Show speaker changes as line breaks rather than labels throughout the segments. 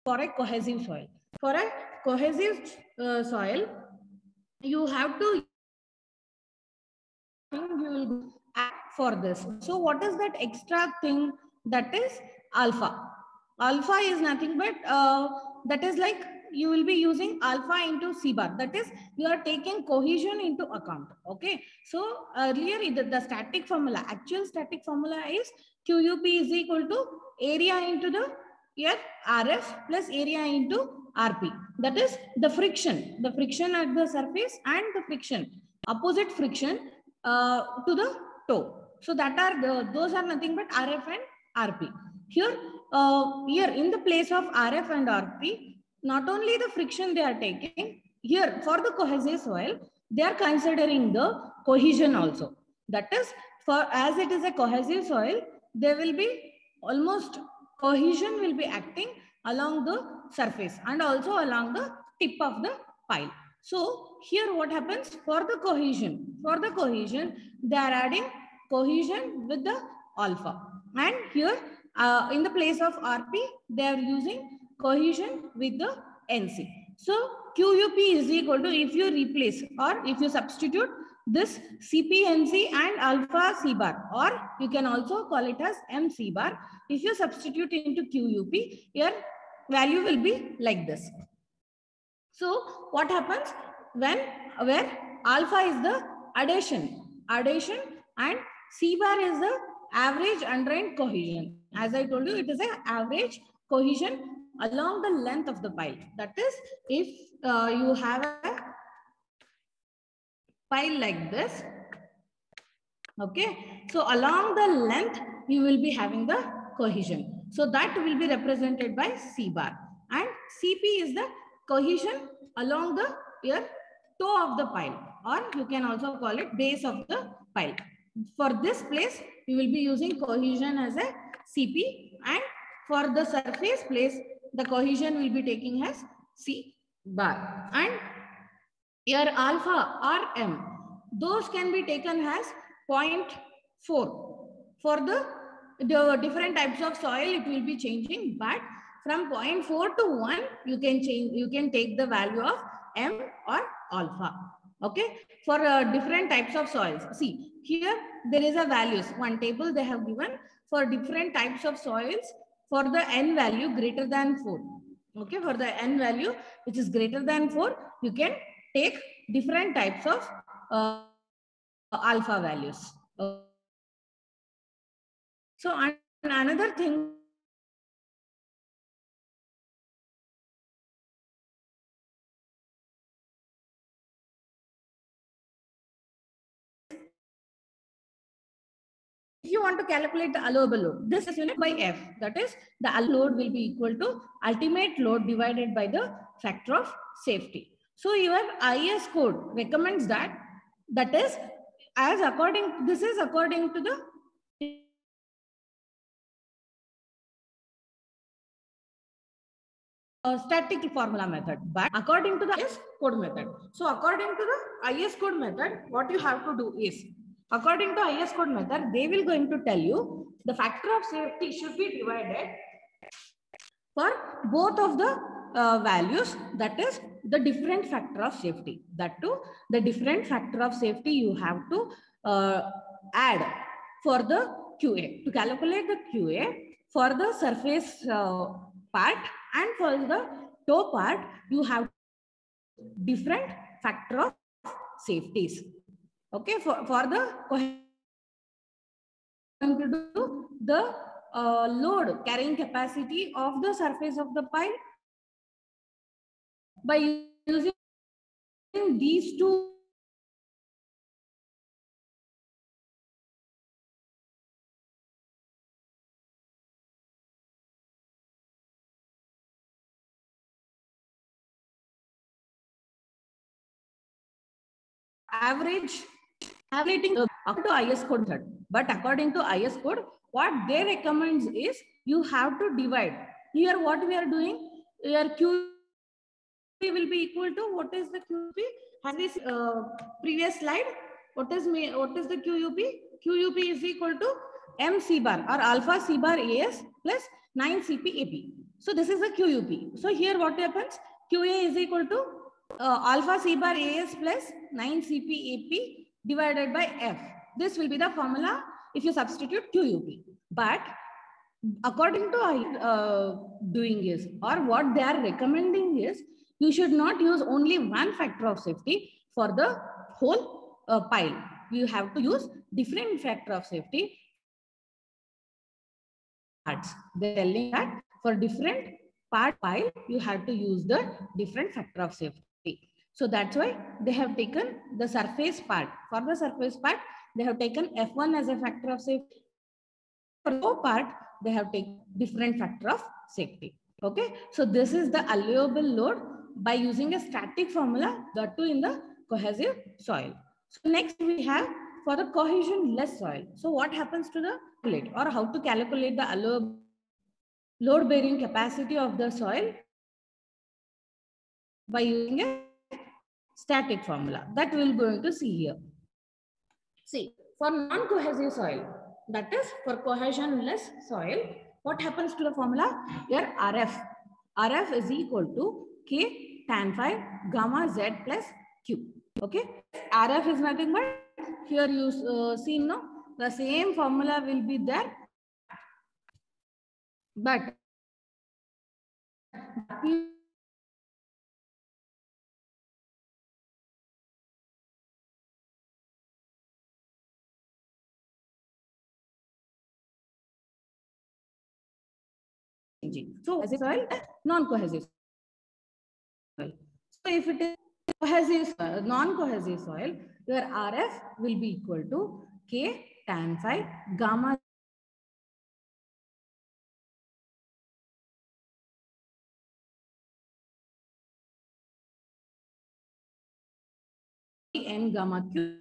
for a cohesive soil. For a cohesive soil, you have to you will act for this. So what is that extra thing? That is alpha. Alpha is nothing but that is like you will be using alpha into C bar. That is, you are taking cohesion into account. Okay. So earlier the static formula, actual static formula is QUP is equal to area into the here RF plus area into RP. That is the friction at the surface and the friction, opposite friction to the toe. So that are those are nothing but RF and RP. Here in the place of RF and RP, not only the friction they are taking, here for the cohesive soil, they are considering the cohesion also. That is, for as it is a cohesive soil, there will be almost cohesion will be acting along the surface and also along the tip of the pile. So here what happens for the cohesion? For the cohesion, they are adding cohesion with the alpha. And here in the place of RP, they are using cohesion with the NC. So QUP is equal to, if you replace or if you substitute this CPNC and alpha C bar, or you can also call it as MC bar. If you substitute into QUP, your value will be like this. So what happens when where alpha is the adhesion and C bar is the average undrained cohesion. As I told you, it is an average cohesion along the length of the pile. That is, if you have a pile like this, okay, so along the length you will be having the cohesion. So that will be represented by C bar, and CP is the cohesion along the toe of the pile, or you can also call it base of the pile. For this place, you will be using cohesion as a CP, and for the surface place, the cohesion will be taking as C bar. And your alpha RM, those can be taken as 0.4. For the different types of soil, it will be changing, but from 0.4 to 1, you can change. You can take the value of M or alpha. Okay, for different types of soils. See, here there is a values. One table they have given for different types of soils for the N value greater than 4. Okay, for the N value which is greater than 4, you can take different types of alpha values. So another thing, if you want to calculate the allowable load, this is unit by F. That is, the load will be equal to ultimate load divided by the factor of safety. So your IS code recommends that, that is, as according, this is according to the static formula method, but according to the IS code method. So according to the IS code method, what you have to do is, according to IS code method, they will going to tell you the factor of safety should be divided for both of the values, that is the different factor of safety. That too, the different factor of safety you have to add for the QA. To calculate the QA for the surface part and for the toe part, you have different factor of safeties. Okay, for the the load carrying capacity of the surface of the pile by using these two average according to IS code method. But according to IS code, what they recommend is you have to divide. Here what we are doing, here QP will be equal to, what is the QP? Has this previous slide, what is the QUP? QUP is equal to MC bar or alpha C bar AS plus 9 CP AP. So this is a QUP. So here what happens? QA is equal to alpha C bar AS plus 9 CP AP divided by F. This will be the formula if you substitute QUP. But according to doing is, or what they are recommending is, you should not use only one factor of safety for the whole pile. You have to use different factor of safety. They're telling that for different part pile, you have to use the different factor of safety. So that's why they have taken the surface part. For the surface part, they have taken F1 as a factor of safety. For the part, they have taken different factor of safety. Okay, so this is the allowable load by using a static formula, that too in the cohesive soil. So next we have for the cohesion less soil. So what happens to the calculate, or how to calculate the allowable load bearing capacity of the soil by using a static formula that we're going to see here. See, for non-cohesive soil, that is for cohesion-less soil, what happens to the formula? Here RF. RF is equal to K tan phi gamma Z plus Q. Okay. RF is nothing but, here you see, no, the same formula will be there, but so cohesive soil, non-cohesive soil. So if it is cohesive soil, non-cohesive soil, your RF will be equal to K tan phi gamma N gamma Q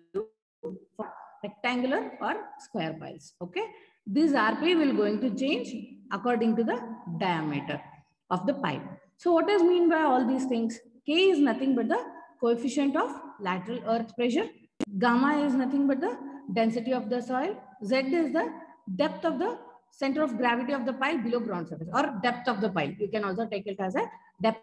for rectangular or square piles. Okay, this RP will going to change according to the diameter of the pipe. So what does mean by all these things? K is nothing but the coefficient of lateral earth pressure. Gamma is nothing but the density of the soil. Z is the depth of the center of gravity of the pile below ground surface, or depth of the pile. You can also take it as a depth.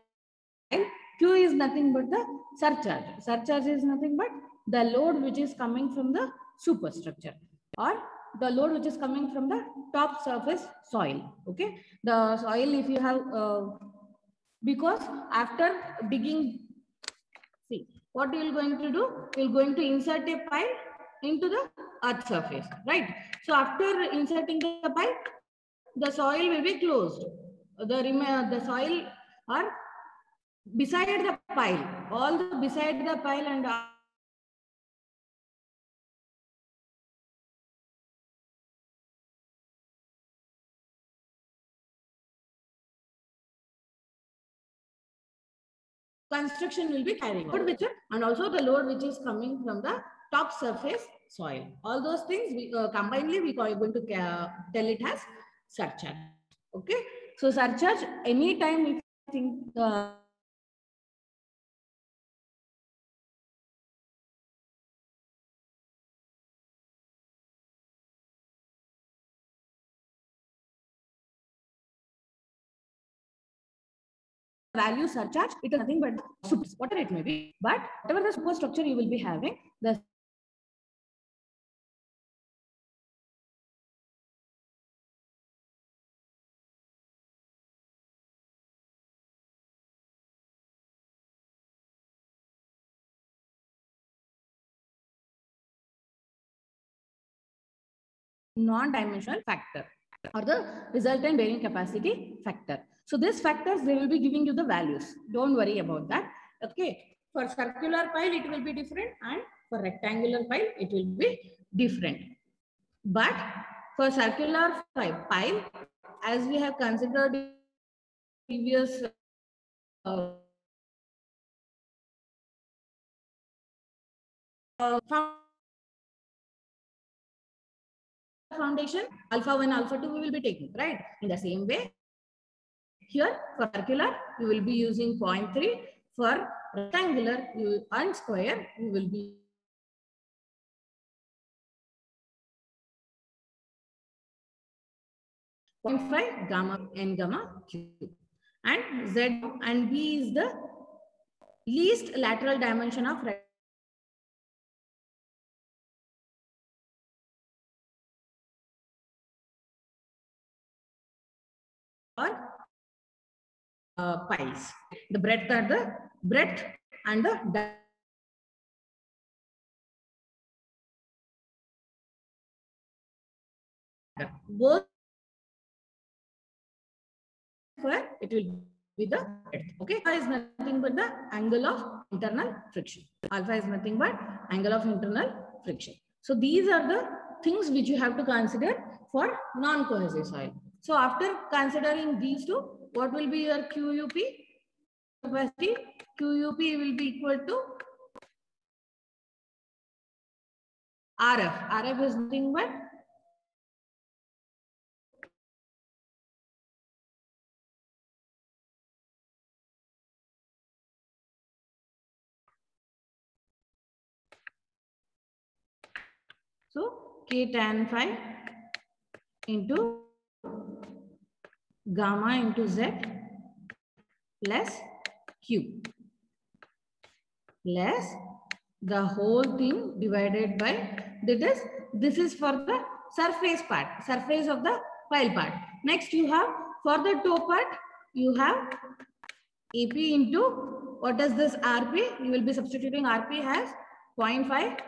Q is nothing but the surcharge. Surcharge is nothing but the load which is coming from the superstructure, or the load which is coming from the top surface soil. Okay, the soil, if you have because after digging, see what you are going to do, you are going to insert a pipe into the earth surface, right? So after inserting the pipe, the soil will be closed. The soil are beside the pile, all the beside the pile and construction will be carrying out, and also the load which is coming from the top surface soil. All those things we combinedly we are going to tell it as surcharge. Okay, so surcharge anytime if you think value surcharge, it is nothing but whatever it may be, but whatever the superstructure you will be having, the non-dimensional factor, or the resultant bearing capacity factor. So these factors, they will be giving you the values. Don't worry about that. Okay. For circular pile, it will be different, and for rectangular pile, it will be different. But for circular pile, as we have considered previous foundation, alpha 1, alpha 2 we will be taking, right? In the same way, here for circular, you will be using 0.3. For rectangular and square, you will be 0.5 gamma N gamma Q. and Z and B is the least lateral dimension of rectangle. Or pies. The breadth are the breadth and the both square, it will be the breadth. Okay, alpha is nothing but the angle of internal friction. Alpha is nothing but angle of internal friction. So these are the things which you have to consider for non-cohesive soil. So after considering these two, what will be your QUP? Capacity QUP will be equal to RF. RF is nothing but so K tan phi into gamma into Z plus Q plus the whole thing divided by this is for the surface part, surface of the pile part. Next you have for the toe part, you have AP into what is this RP? You will be substituting RP as 0.5.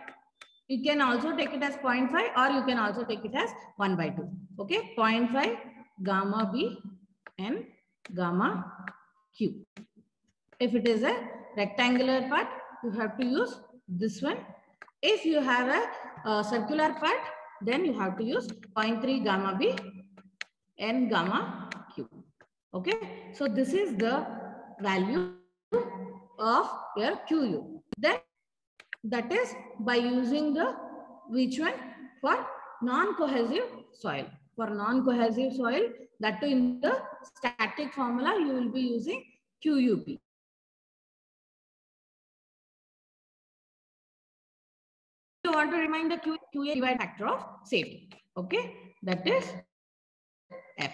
You can also take it as 0.5 or you can also take it as 1/2. Okay, 0.5 gamma B and gamma Q. If it is a rectangular part, you have to use this one. If you have a circular part, then you have to use 0.3 gamma B and gamma Q. Okay, so this is the value of your QU. Then that is by using the which one for non-cohesive soil. For non-cohesive soil, that too in the static formula, you will be using QUP. You want to remind the QA divide factor of safety. Okay, that is F.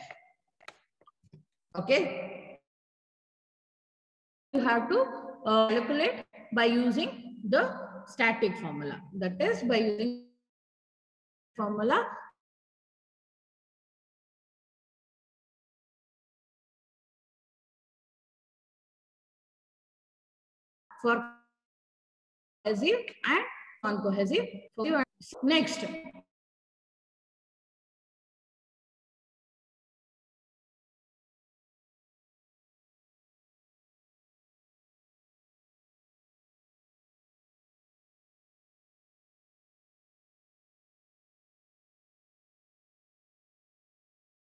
Okay, you have to calculate by using the static formula. That is by using formula for cohesive and non-cohesive. Next.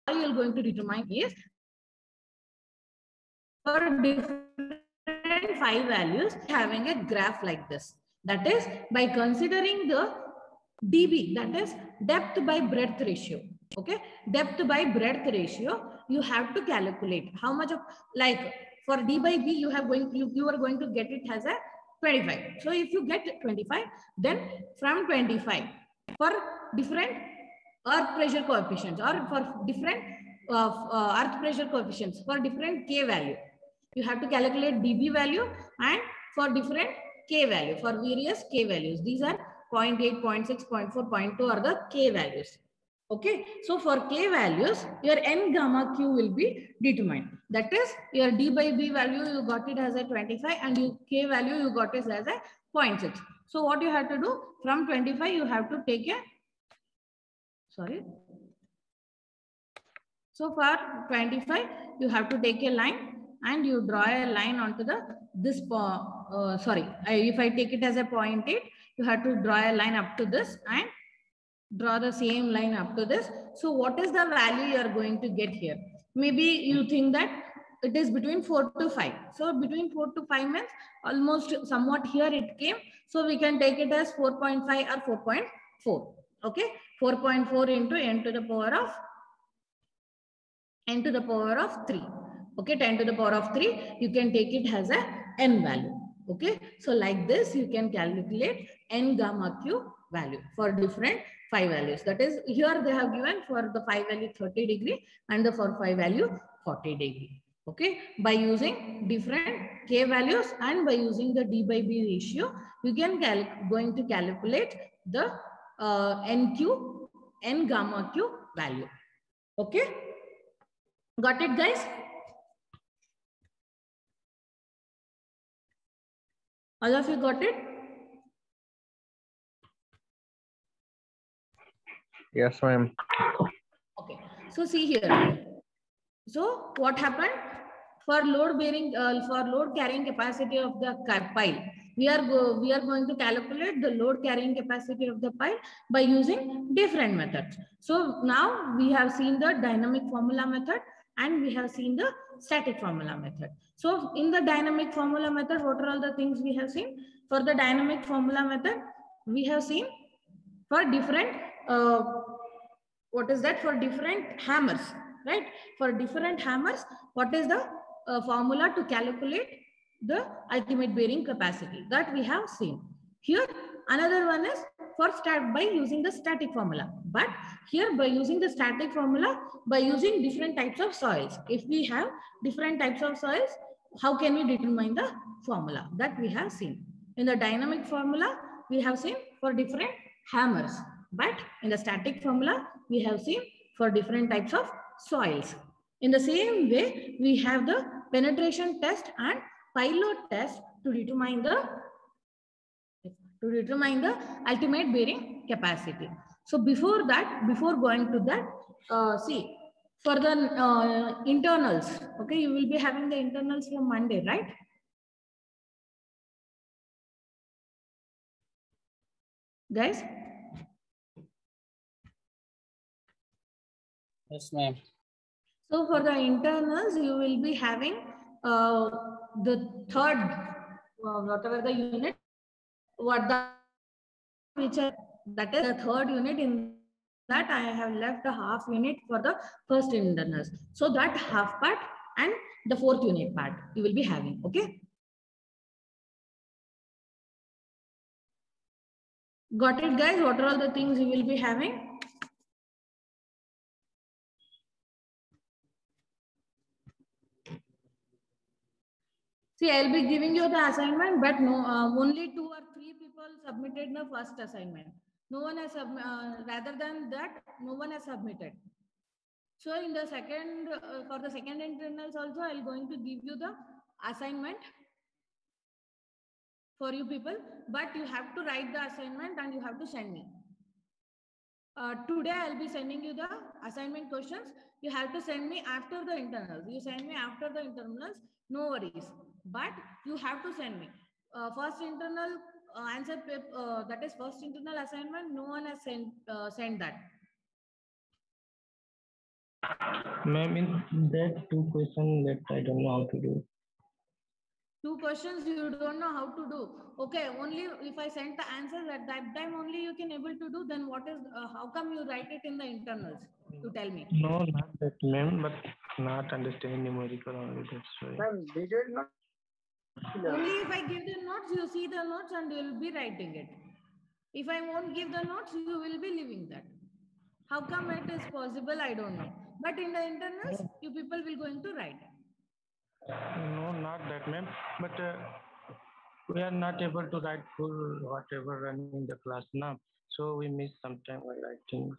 All you are going to determine is for different 5 values having a graph like this. That is by considering the dB, that is depth by breadth ratio. Okay, depth by breadth ratio, you have to calculate how much of, like for D by B, you are going to get it as a 25. So if you get 25, then from 25 for different earth pressure coefficients or for different earth pressure coefficients for different K value, you have to calculate dB value, and for different K value, for various K values. These are 0.8, 0.6, 0.4, 0.2 are the K values. Okay, so for K values, your N gamma Q will be determined. That is, your D by B value, you got it as a 25 and your K value, you got it as a 0.6. So what you have to do, from 25, you have to take a, sorry. So for 25, you have to take a line and you draw a line onto the, this, if I take it as a 0.8, you have to draw a line up to this and draw the same line up to this. So what is the value you are going to get here? Maybe you think that it is between 4 to 5. So between 4 to 5 means almost somewhat here it came. So we can take it as 4.5 or 4.4. Okay, 4.4 into n to the power of 3. Okay, 10 to the power of 3, you can take it as a n value. Okay, so like this, you can calculate n gamma q value for different 5 values. That is, here they have given for the 5 value 30 degree and the for 5 value 40 degree. Okay, by using different K values and by using the D by B ratio, you can going to calculate the NQ, N gamma Q value. Okay, got it, guys? All of you got it?
Yes, ma'am.
Okay, so see here. So what happened? For load bearing, for load carrying capacity of the pile, we are going to calculate the load carrying capacity of the pile by using different methods. So now we have seen the dynamic formula method and we have seen the static formula method. So in the dynamic formula method, what are all the things we have seen? For the dynamic formula method, we have seen for different what is that, for different hammers, right? For different hammers, what is the formula to calculate the ultimate bearing capacity, that we have seen. Here another one is for by using the static formula, but here by using the static formula, by using different types of soils. If we have different types of soils, how can we determine the formula, that we have seen. In the dynamic formula, we have seen for different hammers, but in the static formula, we have seen for different types of soils. In the same way, we have the penetration test and pilot test to determine the ultimate bearing capacity. So before that, before going to that, see, for the internals, okay, you will be having the internals from Monday, right? Guys?
Yes, ma'am.
So for the internals, you will be having the third, whatever the unit, what the which are, that is the third unit. In that I have left a half unit for the first internals. So that half part and the fourth unit part you will be having. Okay. Got it, guys? What are all the things you will be having? See, I'll be giving you the assignment, but no, only 2 or 3 people submitted the first assignment. No one has, rather than that, no one has submitted. So in the second, for the second internals also, I'll going to give you the assignment for you people, but you have to write the assignment and you have to send me. Today I'll be sending you the assignment questions. You have to send me after the internals. You send me after the internals, no worries. But you have to send me. First internal answer paper, that is first internal assignment, no one has sent that.
Ma'am, in that 2 questions that I don't know how to do.
2 questions you don't know how to do. Okay, only if I send the answers at that time only you can able to do, then what is, how come you write it in the internals? To tell me.
No, not that, ma'am, but not understand numerical only, that's why. Ma'am, they did not.
Only if I give the notes, you see the notes and you will be writing it. If I won't give the notes, you will be leaving that. How come it is possible? I don't know. But in the internals, you people will going to write.
No, not that, ma'am. But we are not able to write full whatever running in the class now. So we miss some time while writing.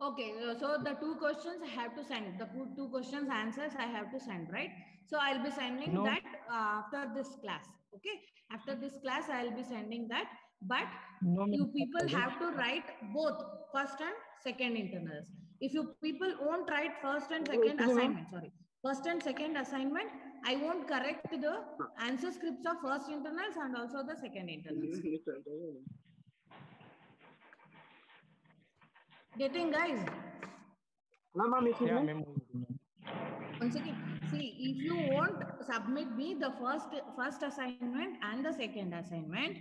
Okay, so the 2 questions I have to send. The 2 questions answers I have to send, right? So I'll be sending that after this class. Okay, after this class I'll be sending that. But you people have to write both first and second internals. If you people won't write first and second assignment, sorry, first and second assignment, I won't correct the answer scripts of first internals and also the second internals. Getting, guys?
Yeah,
once again, see, if you won't submit me the first assignment and the second assignment,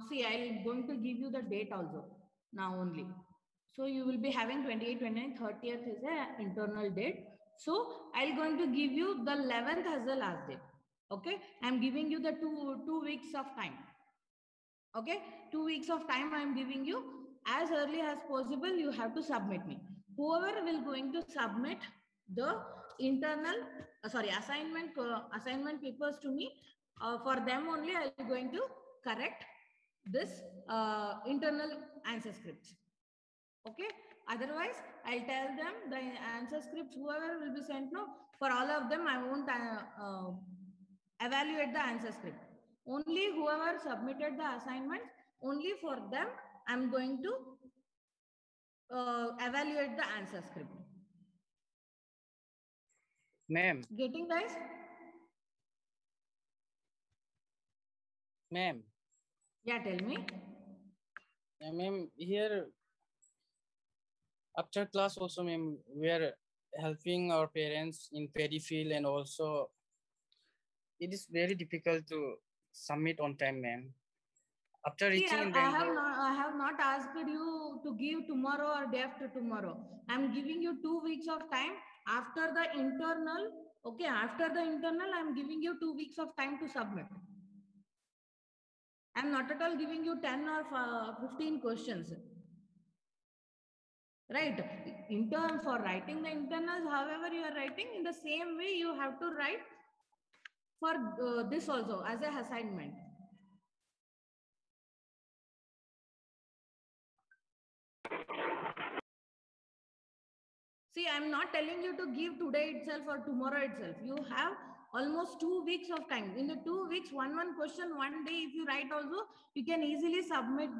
see, I'm going to give you the date also now only. So you will be having 28, 29, 30th is an internal date. So I'm going to give you the 11th as the last date. Okay, I'm giving you the two weeks of time. Okay, 2 weeks of time I'm giving you. As early as possible, you have to submit me. Whoever will going to submit the internal, assignment papers to me. For them only, I am going to correct this internal answer scripts. Okay. Otherwise, I'll tell them the answer scripts, whoever will be sent, no, for all of them, I won't evaluate the answer script. Only whoever submitted the assignment, only for them, I'm going to evaluate the answer script.
Ma'am.
Getting, guys?
Ma'am.
Yeah, tell me.
Ma'am, here after class also, ma'am, we are helping our parents in paddy field, and also it is very difficult to submit on time, ma'am. After reaching in Bangalore,
I have not asked you to give tomorrow or day after tomorrow. I'm giving you 2 weeks of time after the internal. Okay, after the internal, I'm giving you 2 weeks of time to submit. I'm not at all giving you 10 or 15 questions. Right. For writing the internals, however you are writing, in the same way you have to write for this also as a assignment. See, I'm not telling you to give today itself or tomorrow itself. You have almost 2 weeks of time. In the 2 weeks, one question, one day, if you write also, you can easily submit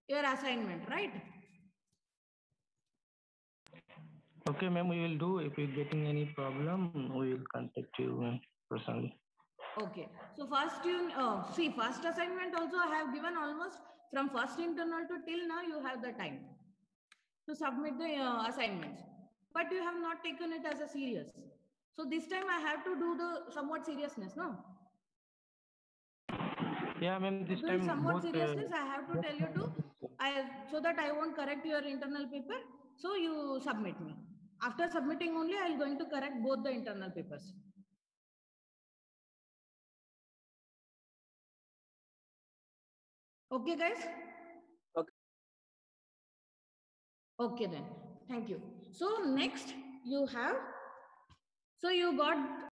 your assignment, right?
Okay, ma'am, we will do. If you're getting any problem, we will contact you personally.
Okay. So first first assignment also I have given almost from first internal to till now you have the time to submit the assignments, but you have not taken it as a serious. So this time I have to do the somewhat seriousness, no?
Yeah, ma'am, this time
somewhat seriousness, I have to tell you to, so that I won't correct your internal paper. So you submit me. After submitting only, I'm going to correct both the internal papers. Okay, guys?
Okay.
Okay then. Thank you. So next you have, so you got